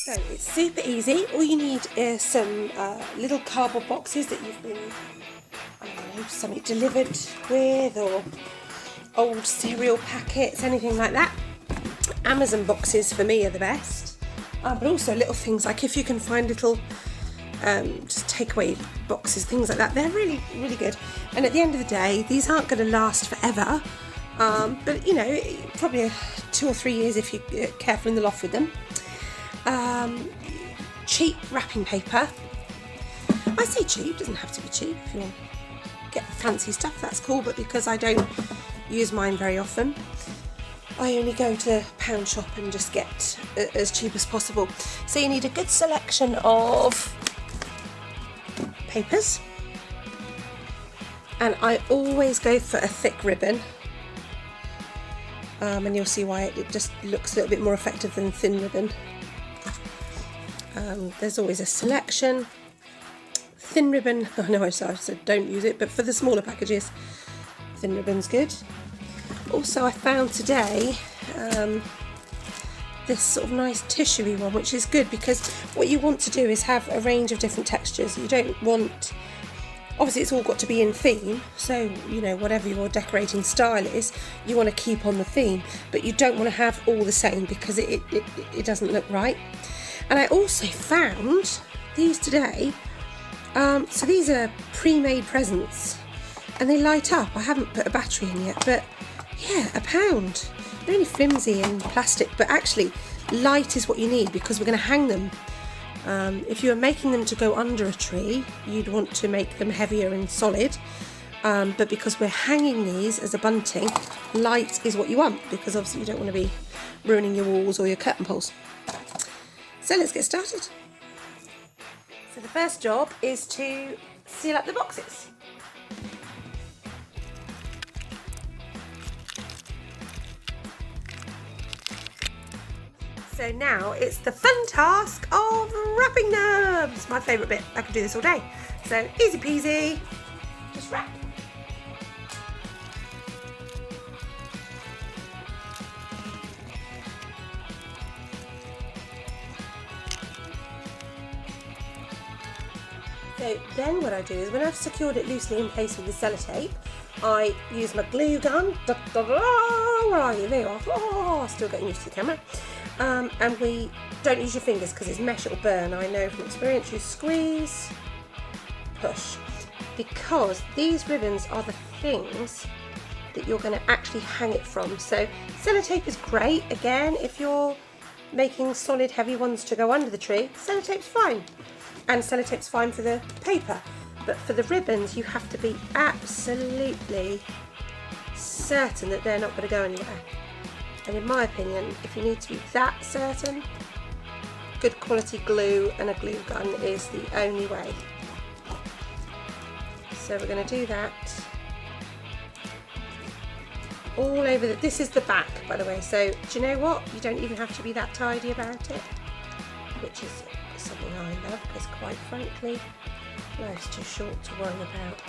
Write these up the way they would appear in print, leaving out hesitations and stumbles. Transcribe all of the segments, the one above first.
So it's super easy. All you need is some little cardboard boxes that you've been, I don't know, something delivered with, or old cereal packets, anything like that. Amazon boxes for me are the best, but also little things like if you can find little just takeaway boxes, things like that. They're really, really good. And at the end of the day, these aren't going to last forever, but you know, probably 2 or 3 years if you're careful in the loft with them. Cheap wrapping paper. I say cheap, doesn't have to be cheap. If you want to get fancy stuff, that's cool, but because I don't use mine very often, I only go to the pound shop and just get as cheap as possible. So you need a good selection of papers, and I always go for a thick ribbon, and you'll see why it just looks a little bit more effective than thin ribbon. There's always a selection. Thin ribbon, I know I said don't use it, but for the smaller packages, thin ribbon's good. Also, I found today this sort of nice tissuey one, which is good because what you want to do is have a range of different textures. You don't want, obviously it's all got to be in theme, so you know, whatever your decorating style is, you want to keep on the theme, but you don't want to have all the same because it doesn't look right. And I also found these today. So these are pre-made presents and they light up. I haven't put a battery in yet, but yeah, £1. They're only flimsy and plastic, but actually light is what you need because we're going to hang them. If you were making them to go under a tree, you'd want to make them heavier and solid. But because we're hanging these as a bunting, light is what you want because obviously you don't want to be ruining your walls or your curtain poles. So let's get started. So the first job is to seal up the boxes. So now it's the fun task of wrapping them. It's my favourite bit. I could do this all day. So easy peasy, just wrap. So then what I do is when I've secured it loosely in place with the sellotape, I use my glue gun. Where are you? There you are. Oh, still getting used to the camera. And we don't use your fingers because it's mesh, it'll burn. I know from experience. You squeeze, push, because these ribbons are the things that you're going to actually hang it from. So sellotape is great. Again, if you're making solid heavy ones to go under the tree, sellotape's fine. And sellotape's fine for the paper, but for the ribbons you have to be absolutely certain that they're not going to go anywhere. And in my opinion, if you need to be that certain, good quality glue and a glue gun is the only way. So we're going to do that all over this is the back, by the way, so do you know what, you don't even have to be that tidy about it, which is something I love because quite frankly life's too short to worry about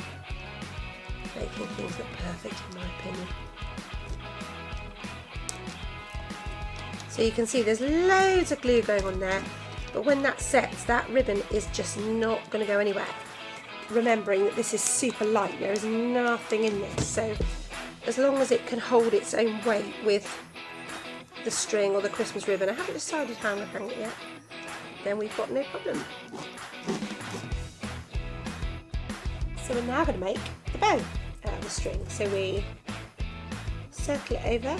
making things look perfect, in my opinion. So you can see there's loads of glue going on there, but when that sets, that ribbon is just not going to go anywhere. Remembering that this is super light, there is nothing in this, so as long as it can hold its own weight with the string or the Christmas ribbon, I haven't decided how I'm going to hang it yet, then we've got no problem. So we're now going to make the bow out of the string. So we circle it over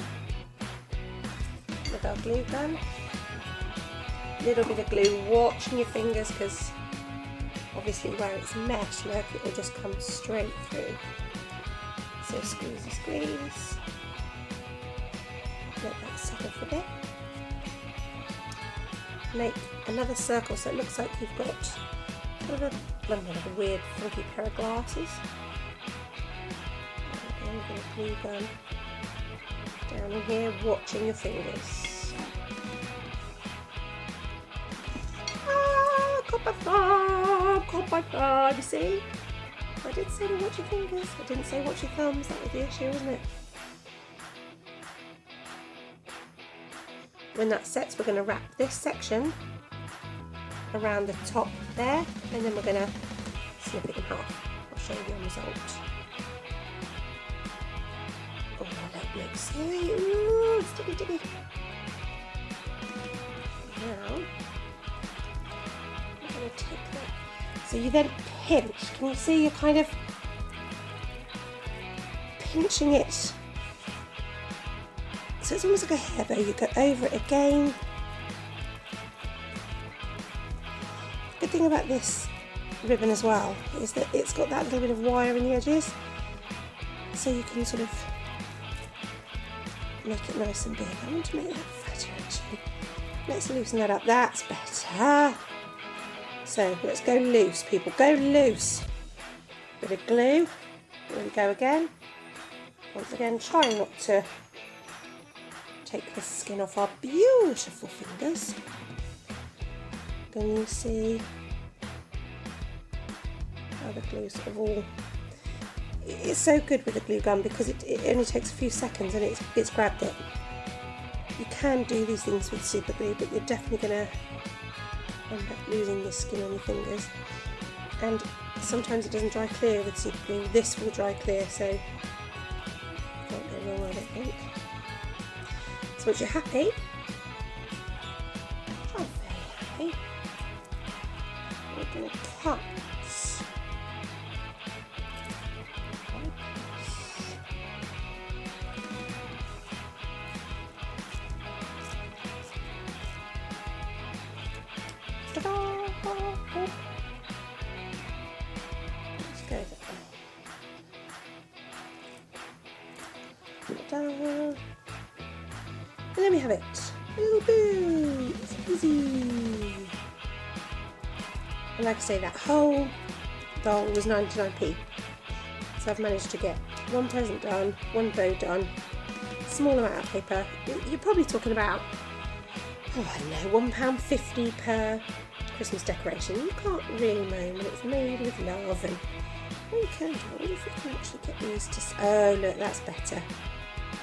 with our glue gun. A little bit of glue, watching your fingers because obviously where it's mesh, look, it will just come straight through. So squeeze, squeeze. Let that settle for a bit. Make another circle so it looks like you've got sort of a weird funky pair of glasses. And I'm going to glue gun down in here, watching your fingers. Ah, caught by five, you see? I did say to watch your fingers, I didn't say watch your thumbs, that was the issue, wasn't it? When that sets, we're going to wrap this section around the top there, and then we're going to snip it in half. I'll show you the end result. Oh, that looks sweet. Ooh, sticky, sticky. Now, I'm going to take that. So you then pinch. Can you see you're kind of pinching it? So it's almost like a hair bow. You go over it again. Good thing about this ribbon as well is that it's got that little bit of wire in the edges, so you can sort of make it nice and big. I want to make that fatter actually. Let's loosen that up. That's better. So let's go loose, people. Go loose. Bit of glue. There we go again. Once again, try not to take the skin off our beautiful fingers. Can you see how the glue sort of all... It's so good with the glue gun because it only takes a few seconds and it's grabbed it. You can do these things with super glue, but you're definitely going to end up losing your skin on your fingers. And sometimes it doesn't dry clear with super glue. This will dry clear, so can't go wrong, I don't think. So once you're happy, I'm very happy, we're going to cut. Let's go down. And then we have it. Little boo! It's easy. And like I say, that whole doll was 99p. So I've managed to get one present done, one bow done, small amount of paper. You're probably talking about, oh, I don't know, £1.50 per Christmas decoration. You can't really moan when it's made with love. And what you can do, I wonder if you can actually get these to, oh look, that's better.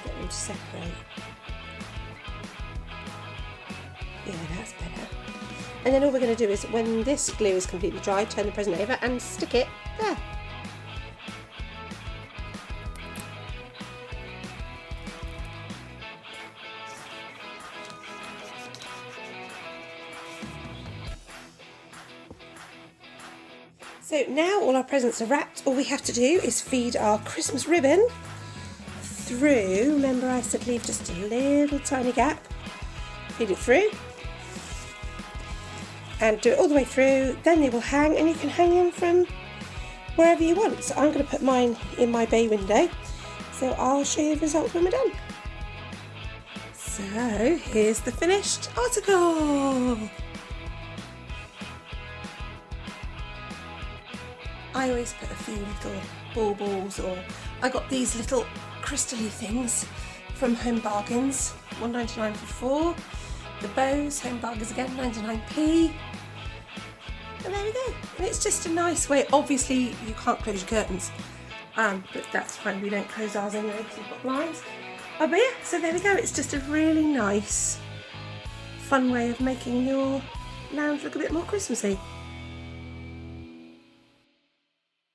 Get them to separate. Yeah, that's better. And then all we're going to do is, when this glue is completely dry, turn the present over and stick it there. So now all our presents are wrapped, all we have to do is feed our Christmas ribbon through. Remember I said leave just a little tiny gap. Feed it through and do it all the way through, then they will hang, and you can hang them from wherever you want. So I'm going to put mine in my bay window, so I'll show you the results when we're done. So here's the finished article. I always put a few little baubles, or I got these little crystal-y things from Home Bargains, £1.99 for 4. The bows, Home Bargains again, 99p. And there we go. And it's just a nice way. Obviously you can't close your curtains, but that's fine, we don't close ours anyway because we've got blinds. Oh, but yeah, so there we go. It's just a really nice, fun way of making your lounge look a bit more Christmassy.